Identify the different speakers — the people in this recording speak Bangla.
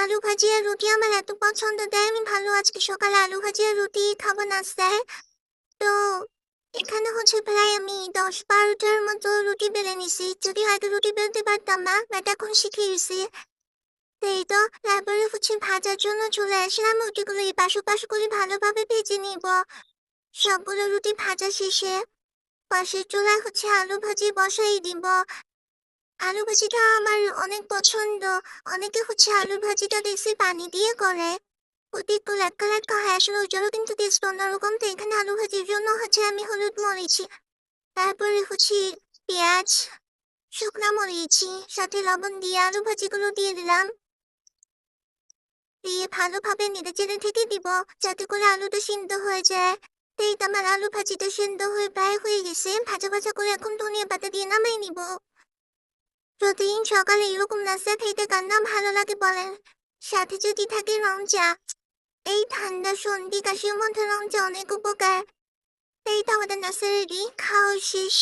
Speaker 1: আলু ভাজি আর রুটি আমার এত পছন্দ তাই আমি ভালো আজকে সকালে আলু ভাজি আর রুটি খাবো নাস্তায়। তো এখানে প্রায় আমি 10-12টার মতো রুটি বেলে নিছি, যদি হয়তো রুটি বেলতে পারতাম না, বাট এখন শিখে গেছি। এই তো তারপরে ভাজার জন্য চলে আসলাম, রুটিগুলো এপাশ ওপাশ করে ভালোভাবে ভেজে নিব। সবগুলো রুটি ভাজা শেষে পাশের চুলায় আলু ভাজি বসাই দিব। আলু ভাজিটা আমার অনেক পছন্দ। অনেকে আলু ভাজিটা দেখছি পানি দিয়ে করে, ওটি একটু লেটকা লেটকা হয়, আসলে ওইটারও কিন্তু টেস্ট অন্যরকম। তো এখানে আলু ভাজির জন্য আমি হলুদ মরিচ, তারপরে পেঁয়াজ, শুকনা মরিচি সাথে লবণ দিয়ে আলু ভাজিগুলো দিয়ে দিলাম, দিয়ে ভালোভাবে নেড়ে চেড়ে ঢেকে দিব যাতে করে আলুটা সিদ্ধ হয়ে যায়। তো এই তো আমার আলু ভাজিটা সিদ্ধ হয়ে প্রায় হয়ে গেছে, ভাজা ভাজা করে এখন ধনিয়া পাতা দিয়ে নামাই নিব। প্রতিদিন সকালে এরকম নাস্তা খেতে কার না ভালো লাগে বলেন? সাথে যদি থাকে রং চা, এই ঠান্ডা সর্দি কাশির মধ্যে রং চা অনেক উপকার। এই তো আমাদের নাস্তা রেডি, খাওয়া শেষ।